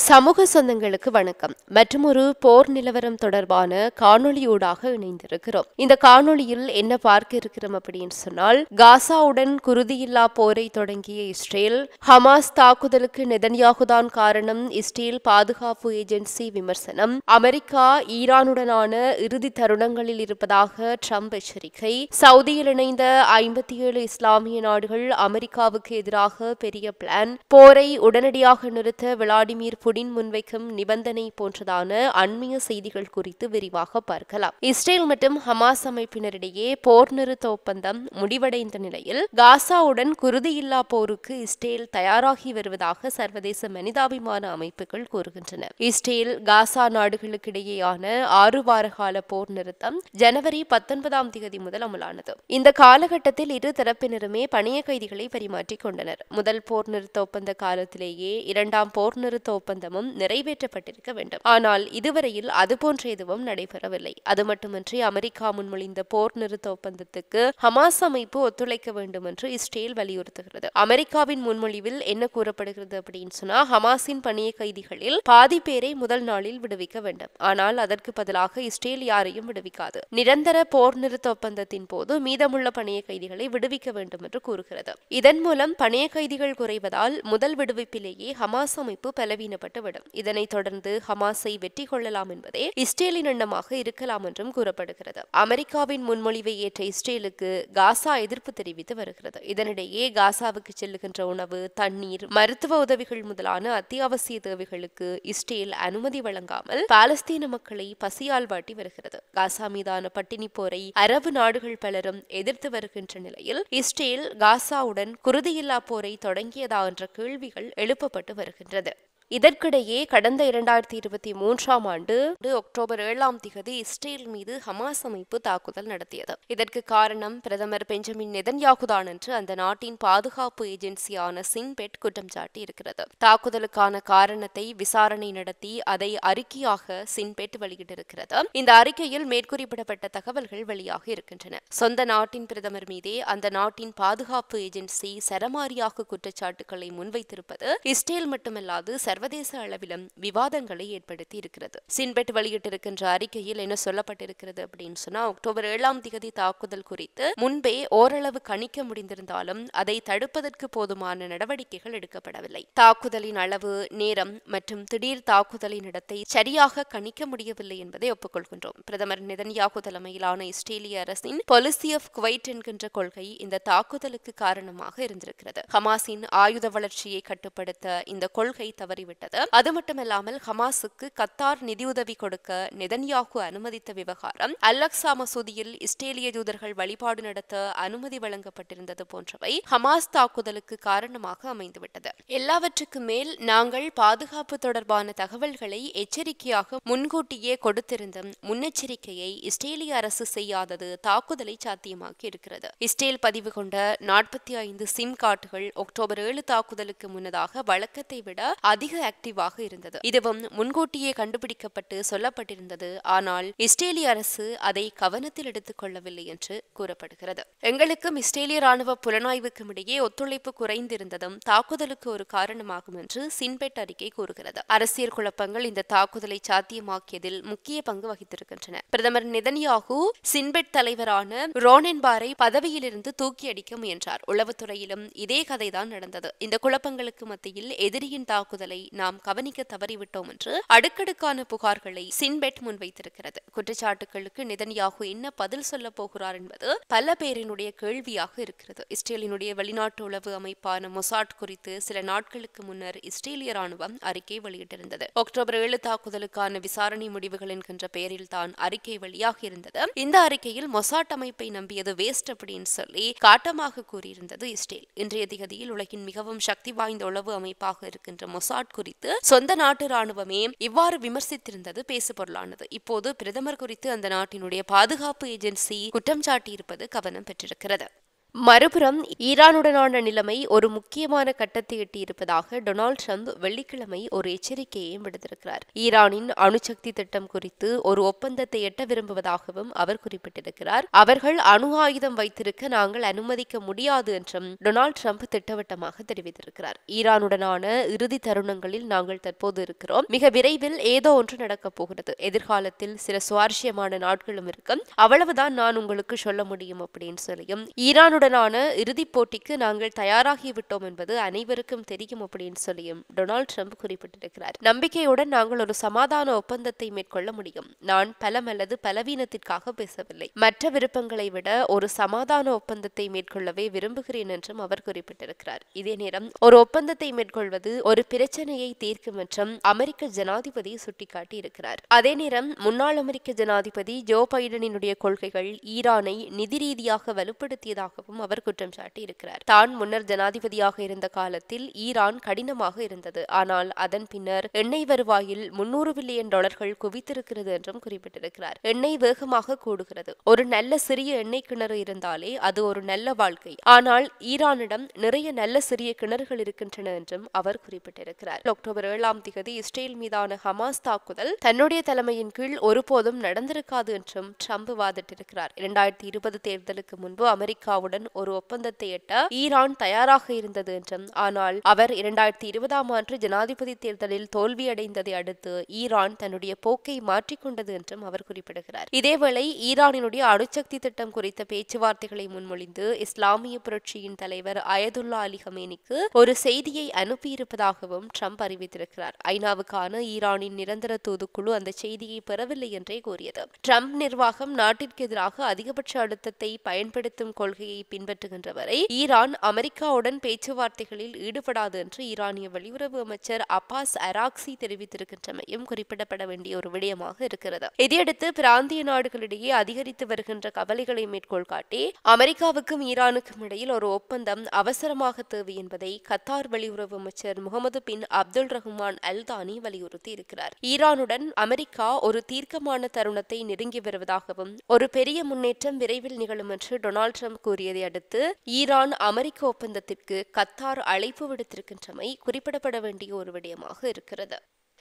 சமூக சொந்தங்களுக்கு வணக்கம். மற்றுமொரு போர் நிலவரம் தொடர்பான காணொளியூடாக இணைந்திருக்கிறோம். இந்த காணொளியில் என்ன பார்க்க இருக்கிறோம் அப்படின்னு சொன்னால், காசாவுடன் குருதியில்லா போரை தொடங்கிய இஸ்ரேல், ஹமாஸ் தாக்குதலுக்கு நெதன்யாகுதான் காரணம், இஸ்ரேல் பாதுகாப்பு ஏஜென்சி விமர்சனம், அமெரிக்கா ஈரானுடனான இறுதி தருணங்களில் இருப்பதாக ட்ரம்ப் எச்சரிக்கை, சவுதியில் இணைந்த 57 இஸ்லாமிய நாடுகள் அமெரிக்காவுக்கு எதிராக பெரிய பிளான், போரை உடனடியாக நிறுத்த விளாடிமிர் புடின் முன்வைக்கும் நிபந்தனை போன்றதான அண்மைய செய்திகள் குறித்து விரிவாக பார்க்கலாம். இஸ்ரேல் மற்றும் ஹமாஸ் அமைப்பினரிடையே போர் நிறுத்த ஒப்பந்தம் முடிவடைந்த நிலையில் காசாவுடன் குருதியில்லா போருக்கு இஸ்ரேல் தயாராகி வருவதாக சர்வதேச மனிதாபிமான அமைப்புகள் கூறுகின்றன. இஸ்ரேல் காசா நாடுகளுக்கிடையேயான 6 வார கால போர் நிறுத்தம் ஜனவரி 19 முதல் அமலானது. இந்த காலகட்டத்தில் இரு தரப்பினருமே பணிய கைதிகளை பரிமாற்றிக் கொண்டனர். முதல் போர் நிறுத்த ஒப்பந்த காலத்திலேயே இரண்டாம் போர் நிறுத்த ஒப்பந்தமும் நிறைவேற்றப்பட்டிருக்க வேண்டும். ஆனால் இதுவரையில் அதுபோன்ற எதுவும் நடைபெறவில்லை. அது மட்டுமின்றி அமெரிக்கா முன்மொழிந்த போர் நிறுத்த ஒப்பந்தத்துக்கு ஹமாஸ் அமைப்பு ஒத்துழைக்க வேண்டும் என்று இஸ்ரேல் வலியுறுத்துகிறது. அமெரிக்காவின் முன்மொழிவில் என்ன கூறப்படுகிறது அப்படின்னு சொன்னா, ஹமாஸின் பணிய கைதிகளில் பாதி பேரை முதல் நாளில் விடுவிக்க வேண்டும். ஆனால் அதற்கு பதிலாக இஸ்ரேல் யாரையும் விடுவிக்காது. நிரந்தர போர் நிறுத்த ஒப்பந்தத்தின் போது மீதமுள்ள பணிய கைதிகளை விடுவிக்க வேண்டும் என்று கூறுகிறது. இதன் மூலம் பணிய கைதிகள் குறைவதால் முதல் விடுவிப்பிலேயே ஹமாஸ் அமைப்பு பலவீனப்பட்டுவிடும். இதனைத் தொடர்ந்து ஹமாஸை வெற்றி கொள்ளலாம் என்பதே இஸ்ரேலின் எண்ணமாக இருக்கலாம் என்றும் கூறப்படுகிறது. அமெரிக்காவின் முன்மொழிவை ஏற்ற இஸ்ரேலுக்கு காசா எதிர்ப்பு தெரிவித்து வருகிறது. இதனிடையே காசாவுக்கு செல்லுகின்ற உணவு, தண்ணீர், மருத்துவ உதவிகள் முதலான அத்தியாவசிய தேவைகளுக்கு இஸ்ரேல் அனுமதி வழங்காமல் பாலஸ்தீன மக்களை பசியால் வாட்டி வருகிறது. காசா மீதான பட்டினி போரை அரபு நாடுகள் பலரும் எதிர்த்து வருகின்ற நிலையில் இஸ்ரேல் காசாவுடன் குருதியில்லா போரை தொடங்கியதா என்ற கேள்விகள் எழுப்பப்பட்டு வருகின்றது. இதற்கிடையே கடந்த 2023 ஆண்டு அக்டோபர் 7 இஸ்ரேல் மீது ஹமாஸ் அமைப்பு தாக்குதல் நடத்தியது. இதற்கு காரணம் பிரதமர் பெஞ்சமின் நெதன்யாகுதான் என்று அந்த நாட்டின் பாதுகாப்பு ஏஜென்சியான சின்பெட் குற்றம் சாட்டி இருக்கிறது. தாக்குதலுக்கான காரணத்தை விசாரணை நடத்தி அதை அறிக்கையாக சின்பெட் வெளியிட்டிருக்கிறது. இந்த அறிக்கையில் மேற்குறிப்பிடப்பட்ட தகவல்கள் வெளியாக இருக்கின்றன. சொந்த நாட்டின் பிரதமர் மீதே அந்த நாட்டின் பாதுகாப்பு ஏஜென்சி சரமாரியாக குற்றச்சாட்டுகளை முன்வைத்திருப்பது இஸ்ரேல் மட்டுமல்லாது சர்வதேச அளவிலும் விவாதங்களை ஏற்படுத்தி இருக்கிறது. சின்பெட் வெளியிட்டிருக்கின்ற அறிக்கையில் என்ன சொல்லப்பட்டிருக்கிறது அப்படின்னு சொன்னா, அக்டோபர் 7 தாக்குதல் குறித்து முன்பே ஓரளவு கணிக்க முடிந்திருந்தாலும் அதை தடுப்பதற்கு போதுமான நடவடிக்கைகள் எடுக்கப்படவில்லை. தாக்குதலின் அளவு, நேரம் மற்றும் திடீர் தாக்குதலின் இடத்தை சரியாக கணிக்க முடியவில்லை என்பதை ஒப்புக்கொள்கின்றோம். பிரதமர் நெதன்யாகு தலைமையிலான இஸ்ரேலிய அரசின் பாலிசி ஆஃப் குவைட் என்கின்ற கொள்கை இந்த தாக்குதலுக்கு காரணமாக இருந்திருக்கிறது. ஹமாஸின் ஆயுத வளர்ச்சியை கட்டுப்படுத்த இந்த கொள்கை தவறிவிட்டது. அது மட்டுமல்லாமல் ஹமாஸுக்கு கத்தார் நிதியுதவி கொடுக்க நெதன்யாகு அனுமதித்த விவகாரம், அல்-அக்ஸா மசூதியில் இஸ்ரேலிய தூதர்கள் வழிபாடு நடத்த அனுமதி வழங்கப்பட்டிருந்தது போன்றவை ஹமாஸ் தாக்குதலுக்கு காரணமாக அமைந்துவிட்டது. எல்லாவற்றுக்கும் மேல் நாங்கள் பாதுகாப்பு தொடர்பான தகவல்களை எச்சரிக்கையாக முன்கூட்டியே கொடுத்திருந்தும் முன்னெச்சரிக்கையை இஸ்ரேலிய அரசு செய்யாதது தாக்குதலை சாத்தியமாக்கி இருக்கிறது. இஸ்ரேல் பதிவு கொண்ட 45 சிம் கார்டுகள் அக்டோபர் 7 தாக்குதலுக்கு முன்னதாக வழக்கத்தை விட அதிக ஆக்டிவாக இருந்தது. இதுவும் முன்கூட்டியே கண்டுபிடிக்கப்பட்டு சொல்லப்பட்டிருந்தது. ஆனால் இஸ்ரேலிய அரசு அதை கவனத்தில் எடுத்துக் கொள்ளவில்லை என்று கூறப்படுகிறது. எங்களுக்கும் இஸ்ரேலிய ராணுவ புலனாய்வுக்கும் இடையே ஒத்துழைப்பு குறைந்திருந்ததும் தாக்குதலுக்கு ஒரு காரணமாகும் என்று சின்பெட் அறிக்கை கூறுகிறது. அரசியல் குழப்பங்கள் இந்த தாக்குதலை சாத்தியமாக்கியதில் முக்கிய பங்கு வகித்திருக்கின்றன. பிரதமர் நெதன்யாகு சின்பெட் தலைவரான ரோனென்பாரை பதவியிலிருந்து தூக்கி அடிக்க முயன்றார். உளவுத்துறையிலும் இதே கதைதான் நடந்தது. இந்த குழப்பங்களுக்கு மத்தியில் எதிரியின் தாக்குதலை நாம் கவனிக்க தவறிவிட்டோம் என்று அடுக்கடுக்கான புகார்களை சின்பெட் முன்வைத்திருக்கிறது. குற்றச்சாட்டுகளுக்கு நெதன்யாகு என்ன பதில் சொல்ல போகிறார் என்பது பல பேரினுடைய கேள்வியாக இருக்கிறது. இஸ்ரேலினுடைய வெளிநாட்டு உளவு அமைப்பான மொசாட் குறித்து சில நாட்களுக்கு முன்னர் இஸ்ரேலிய ராணுவம் அறிக்கை வெளியிட்டிருந்தது. அக்டோபர் 7 தாக்குதலுக்கான விசாரணை முடிவுகள் என்கின்ற பெயரில் தான் அறிக்கை வெளியாக இருந்தது. இந்த அறிக்கையில் மொசாட் அமைப்பை நம்பியது வேஸ்ட் அப்படின்னு சொல்லி காட்டமாக கூறியிருந்தது இஸ்ரேல். இன்றைய திகதியில் உலகின் மிகவும் சக்தி வாய்ந்த உளவு அமைப்பாக இருக்கின்ற மொசாட் குறித்து சொந்த நாட்டு ராணுவமே இவ்வாறு விமர்சித்திருந்தது பேசுபொருளானது. இப்போது பிரதமர் குறித்து அந்த நாட்டினுடைய பாதுகாப்பு ஏஜென்சி குற்றம் சாட்டியிருப்பது கவனம் பெற்றிருக்கிறது. மறுபுறம் ஈரானுடனான நிலைமை ஒரு முக்கியமான கட்டத்தை எட்டியிருப்பதாக டொனால்டு டிரம்ப் வெள்ளிக்கிழமை ஒரு எச்சரிக்கையையும் விடுத்திருக்கிறார். ஈரானின் அணுசக்தி திட்டம் குறித்து ஒரு ஒப்பந்தத்தை எட்ட விரும்புவதாகவும் அவர் குறிப்பிட்டிருக்கிறார். அவர்கள் அணு ஆயுதம் வைத்திருக்க நாங்கள் அனுமதிக்க முடியாது என்றும் டொனால்டு டிரம்ப் திட்டவட்டமாக தெரிவித்திருக்கிறார். ஈரானுடனான இறுதி தருணங்களில் நாங்கள் தற்போது இருக்கிறோம். மிக விரைவில் ஏதோ ஒன்று நடக்கப் போகிறது. எதிர்காலத்தில் சில சுவாரஸ்யமான நாட்களும் இருக்கும். அவ்வளவுதான் நான் உங்களுக்கு சொல்ல முடியும் அப்படின்னு சொல்லியும் ஈரானுடனான இறுதிப் போட்டிக்கு நாங்கள் தயாராகிவிட்டோம் என்பது அனைவருக்கும் தெரியும் அப்படின்னு சொல்லியும் டொனால்டு டிரம்ப் குறிப்பிட்டிருக்கிறார். நம்பிக்கையுடன் நாங்கள் ஒரு சமாதான ஒப்பந்தத்தை மேற்கொள்ள முடியும். நான் பலம் அல்லது பலவீனத்திற்காக பேசவில்லை. மற்ற விருப்பங்களை விட ஒரு சமாதான ஒப்பந்தத்தை மேற்கொள்ளவே விரும்புகிறேன் என்றும் அவர் குறிப்பிட்டிருக்கிறார். இதே நேரம் ஒரு ஒப்பந்தத்தை மேற்கொள்வது ஒரு பிரச்சனையை தீர்க்கும் என்றும் அமெரிக்க ஜனாதிபதி சுட்டிக்காட்டி இருக்கிறார். அதே நேரம் முன்னாள் அமெரிக்க ஜனாதிபதி ஜோ பைடனினுடைய கொள்கைகள் ஈரானை நிதி ரீதியாக வலுப்படுத்தியதாகவும் அவர் குற்றம் சாட்டி இருக்கிறார். தான் முன்னர் ஜனாதிபதியாக இருந்த காலத்தில் ஈரான் கடினமாக இருந்தது. ஆனால் அதன் பின்னர் எண்ணெய் வருவாயில் $300 பில்லியன் குவித்திருக்கிறது என்றும் குறிப்பிட்டிருக்கிறார். எண்ணெய் வேகமாக கூடுகிறது. ஒரு நல்ல சிறிய எண்ணெய் கிணறு இருந்தாலே அது ஒரு நல்ல வாழ்க்கை. ஆனால் ஈரானிடம் நிறைய நல்ல சிறிய கிணறுகள் இருக்கின்றன என்றும் அவர் குறிப்பிட்டிருக்கிறார். அக்டோபர் 7 இஸ்ரேல் மீதான ஹமாஸ் தாக்குதல் தன்னுடைய தலைமையின் கீழ் ஒருபோதும் நடந்திருக்காது என்றும் ட்ரம்ப் வாதிட்டிருக்கிறார். 2020 தேர்தலுக்கு முன்பு அமெரிக்காவுடன் ஒரு ஒப்பந்தத்தை எட்ட ஈரான் தயாராக இருந்தது என்றும், ஆனால் அவர் 2020 ஜனாதிபதி தேர்தலில் தோல்வியடைந்ததை அடுத்து ஈரான் தன்னுடைய போக்கை மாற்றிக்கொண்டது என்றும் அவர் குறிப்பிடுகிறார். இதேவேளை ஈரானினுடைய அணுசக்தி திட்டம் குறித்த பேச்சுவார்த்தைகளை முன்மொழிந்து இஸ்லாமிய புரட்சியின் தலைவர் அயதுல்லா அலி ஹமேனிக்கு ஒரு செய்தியை அனுப்பியிருப்பதாகவும் ட்ரம்ப் அறிவித்திருக்கிறார். ஐநாவுக்கான ஈரானின் நிரந்தர தூதுக்குழு அந்த செய்தியை பெறவில்லை என்றே கூறியது. ட்ரம்ப் நிர்வாகம் நாட்டிற்கு எதிராக அதிகபட்ச அழுத்தத்தை பயன்படுத்தும் கொள்கையை பின்பற்றுகின்ற வரை ஈரான் அமெரிக்காவுடன் பேச்சுவார்த்தைகளில் ஈடுபடாது என்று ஈரானிய வெளியுறவு அமைச்சர் அப்பாஸ் அராக்சி தெரிவித்திருக்கின்றமையும் குறிப்பிடப்பட வேண்டிய ஒரு விடயமாக இருக்கிறது. இதையடுத்து பிராந்திய நாடுகளிடையே அதிகரித்து வருகின்ற கவலைகளை மேற்கோள் காட்டி அமெரிக்காவுக்கும் ஈரானுக்கும் இடையில் ஒரு ஒப்பந்தம் அவசரமாக தேவை என்பதை கத்தார் வெளியுறவு அமைச்சர் முகமது பின் அப்துல் ரஹ்மான் அல் தானி வலியுறுத்தி இருக்கிறார். ஈரானுடன் அமெரிக்கா ஒரு தீர்க்கமான தருணத்தை நெருங்கி வருவதாகவும் ஒரு பெரிய முன்னேற்றம் விரைவில் நிகழும் என்று டொனால்டு டிரம்ப் கூறியதை அடுத்து ஈரான் அமெரிக்க ஒப்பந்தத்திற்கு கத்தார் அழைப்பு விடுத்திருக்கின்றமை குறிப்பிடப்பட வேண்டிய ஒரு விடயமாக இருக்கிறது.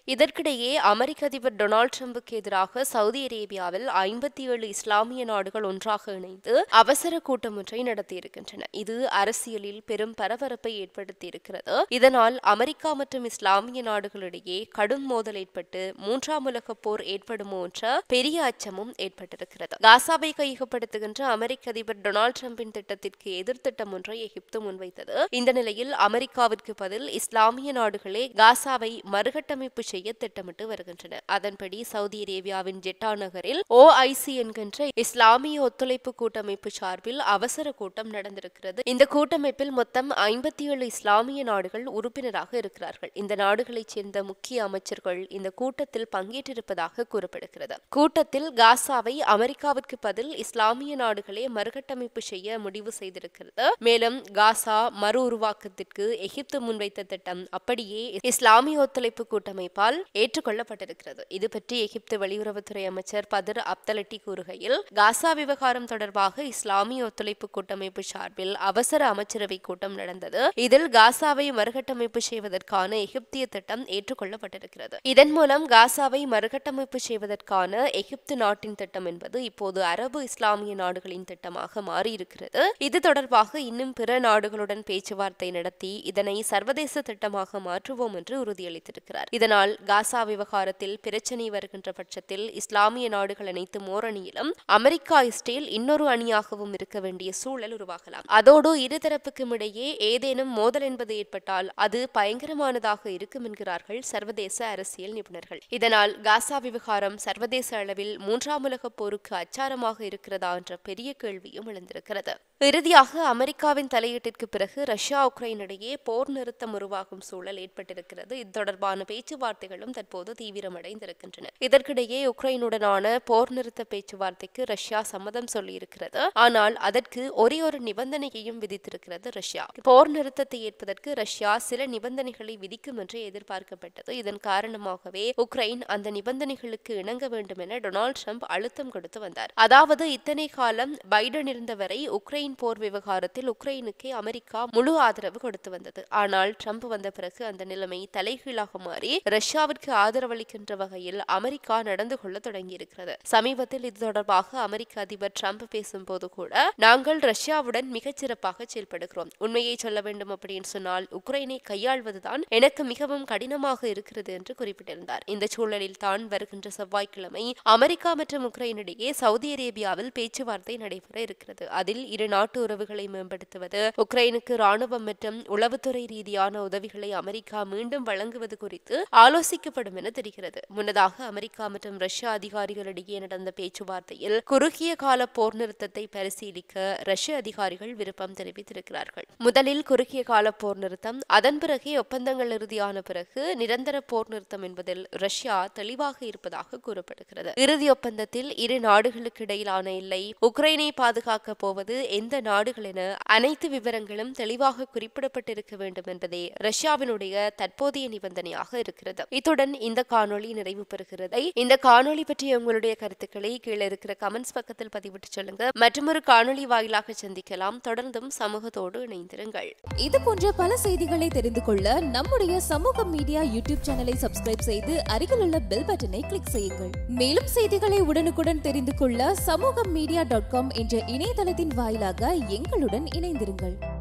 இதற்கிடையே அமெரிக்க அதிபர் டொனால்டு டிரம்புக்கு எதிராக சவுதி அரேபியாவில் 57 இஸ்லாமிய நாடுகள் ஒன்றாக இணைந்து அவசர கூட்டம் ஒன்றை நடத்தியிருக்கின்றன. இது அரசியலில் பெரும் பரபரப்பை ஏற்படுத்தியிருக்கிறது. இதனால் அமெரிக்கா மற்றும் இஸ்லாமிய நாடுகளிடையே கடும் மோதல் ஏற்பட்டு 3ஆம் உலகப் போர் ஏற்படுமோ என்ற பெரிய அச்சமும் ஏற்பட்டிருக்கிறது. காசாவை கையகப்படுத்துகின்ற அமெரிக்க அதிபர் டொனால்டு டிரம்பின் திட்டத்திற்கு எதிர்த்திட்டம் ஒன்றை எகிப்து முன்வைத்தது. இந்த நிலையில் அமெரிக்காவிற்கு பதில் இஸ்லாமிய நாடுகளே காசாவை மறுகட்டமைப்பு செய்ய திட்டமிட்டு வருகின்றன. அதன்படி சவுதி அரேபியாவின் ஜெட்டா நகரில் OIC என்கின்ற இஸ்லாமிய ஒத்துழைப்பு கூட்டமைப்பு சார்பில் அவசர கூட்டம் நடந்திருக்கிறது. இந்த கூட்டமைப்பில் மொத்தம் 57 இஸ்லாமிய நாடுகள் உறுப்பினராக இருக்கிறார்கள். இந்த நாடுகளைச் சேர்ந்த முக்கிய அமைச்சர்கள் இந்த கூட்டத்தில் பங்கேற்றிருப்பதாக கூறப்படுகிறது. கூட்டத்தில் காசாவை அமெரிக்காவிற்கு பதில் இஸ்லாமிய நாடுகளே மறுகட்டமைப்பு செய்ய முடிவு செய்திருக்கிறது. மேலும் காசா மறு உருவாக்கத்திற்கு எகிப்து முன்வைத்த திட்டம் அப்படியே இஸ்லாமிய ஒத்துழைப்பு கூட்டமைப்பு ஏற்றுக்கொள்ளப்பட்டிருக்கிறது. இது பற்றி எகிப்து வெளியுறவுத்துறை அமைச்சர் பதர் அப்தலட்டி கூறுகையில், காசா விவகாரம் தொடர்பாக இஸ்லாமிய ஒத்துழைப்பு கூட்டமைப்பு சார்பில் அவசர அமைச்சரவை கூட்டம் நடந்தது. இதில் காசாவை மறுகட்டமைப்பு செய்வதற்கான எகிப்திய திட்டம் ஏற்றுக்கொள்ளப்பட்டிருக்கிறது. இதன் மூலம் காசாவை மறுகட்டமைப்பு செய்வதற்கான எகிப்து நாட்டின் திட்டம் என்பது இப்போது அரபு இஸ்லாமிய நாடுகளின் திட்டமாக மாறியிருக்கிறது. இது தொடர்பாக இன்னும் பிற நாடுகளுடன் பேச்சுவார்த்தை நடத்தி இதனை சர்வதேச திட்டமாக மாற்றுவோம் என்று உறுதியளித்திருக்கிறார். இதனால் காசா விவகாரத்தில் பிரச்சனை வருகின்ற பட்சத்தில் இஸ்லாமிய நாடுகள் அனைத்தும் ஓரணியிலும் அமெரிக்கா இஸ்ரேல் இன்னொரு அணியாகவும் இருக்க வேண்டிய சூழல் உருவாகலாம். அதோடு இருதரப்புக்கும் இடையே ஏதேனும் மோதல் என்பது ஏற்பட்டால் அது பயங்கரமானதாக இருக்கும் என்கிறார்கள் சர்வதேச அரசியல் நிபுணர்கள். இதனால் காசா விவகாரம் சர்வதேச அளவில் 3ஆம் உலகப் போருக்கு அச்சாரமாக இருக்கிறதா என்ற பெரிய கேள்வியும் எழுந்திருக்கிறது. இறுதியாக அமெரிக்காவின் தலையீட்டிற்கு பிறகு ரஷ்யா உக்ரைன் இடையே போர் நிறுத்தம் உருவாகும் சூழல் ஏற்பட்டிருக்கிறது. இது தொடர்பான பேச்சுவார்த்தை பேச்சுவார்த்தைகளும் தற்போது தீவிரமடைந்திருக்கின்றன. இதற்கிடையே உக்ரைனுடனான போர் நிறுத்த பேச்சுவார்த்தைக்கு ரஷ்யா சம்மதம் சொல்லியிருக்கிறது. ஆனால் அதற்கு ஒரே ஒரு நிபந்தனையையும் விதித்திருக்கிறது ரஷ்யா. போர் நிறுத்தத்தை ஏற்பதற்கு ரஷ்யா சில நிபந்தனைகளை விதிக்கும் என்று எதிர்பார்க்கப்பட்டது. இதன் காரணமாகவே உக்ரைன் அந்த நிபந்தனைகளுக்கு இணங்க வேண்டும் என டொனால்டு ட்ரம்ப் அழுத்தம் கொடுத்து வந்தார். அதாவது இத்தனை காலம் பைடன் இருந்தவரை உக்ரைன் போர் விவகாரத்தில் உக்ரைனுக்கு அமெரிக்கா முழு ஆதரவு கொடுத்து வந்தது. ஆனால் ட்ரம்ப் வந்த பிறகு அந்த நிலைமை தலைகீழாக மாறி ரஷ்யாவிற்கு ஆதரவளிக்கின்ற வகையில் அமெரிக்கா நடந்து கொள்ள தொடங்கியிருக்கிறது. சமீபத்தில் இது தொடர்பாக அமெரிக்க அதிபர் ட்ரம்ப் பேசும்போது கூட நாங்கள் ரஷ்யாவுடன் மிகச்சிறப்பாக செயல்படுகிறோம். உண்மையை சொல்ல வேண்டும் அப்படின்னு சொன்னால் உக்ரைனை கையாள்வதுதான் எனக்கு மிகவும் கடினமாக இருக்கிறது என்று குறிப்பிட்டிருந்தார். இந்த சூழலில் தான் வருகின்ற செவ்வாய்க்கிழமை அமெரிக்கா மற்றும் உக்ரைனிடையே சவுதி அரேபியாவில் பேச்சுவார்த்தை நடைபெற இருக்கிறது. அதில் இரு நாட்டு உறவுகளை மேம்படுத்துவது, உக்ரைனுக்கு ராணுவம் மற்றும் உளவுத்துறை ரீதியான உதவிகளை அமெரிக்கா மீண்டும் வழங்குவது குறித்து ஆலோசிக்கப்படும் என தெரிகிறது. முன்னதாக அமெரிக்கா மற்றும் ரஷ்யா அதிகாரிகளிடையே நடந்த பேச்சுவார்த்தையில் குறுகிய கால போர் நிறுத்தத்தை பரிசீலிக்க ரஷ்ய அதிகாரிகள் விருப்பம் தெரிவித்திருக்கிறார்கள். முதலில் குறுகிய கால போர் நிறுத்தம், அதன் பிறகு ஒப்பந்தங்கள் இறுதியான பிறகு நிரந்தர போர் நிறுத்தம் என்பதில் ரஷ்யா தெளிவாக இருப்பதாக கூறப்படுகிறது. இறுதி ஒப்பந்தத்தில் இரு நாடுகளுக்கு இடையிலான எல்லை, உக்ரைனை பாதுகாக்க போவது எந்த நாடுகள் என அனைத்து விவரங்களும் தெளிவாக குறிப்பிடப்பட்டிருக்க வேண்டும் என்பதே ரஷ்யாவினுடைய தற்போதைய நிபந்தனையாக இருக்கிறது. இத்துடன் இந்த காணொளி நிறைவு பெறுகிறது. இந்த காணொளி பற்றிய உங்களுடைய கருத்துக்களை கீழே இருக்கிற கமெண்ட்ஸ் பக்கத்தில் பதிவிட்டு சொல்லுங்க. மற்றொரு காணொளி வாயிலாக சந்திக்கலாம். தொடர்ந்தும் சமூகத்தோடு இணைந்திருங்கள். இது போன்ற பல செய்திகளை தெரிந்து கொள்ள நம்முடைய சமூக மீடியா யூடியூப் சேனலை சப்ஸ்கிரைப் செய்து அருகிலுள்ள பெல் பட்டனை கிளிக் செய்யுங்கள். மேலும் செய்திகளை உடனுக்குடன் தெரிந்து கொள்ள சமூகமீடியா.com என்ற இணையதளத்தின் வாயிலாக எங்களுடன் இணைந்திருங்கள்.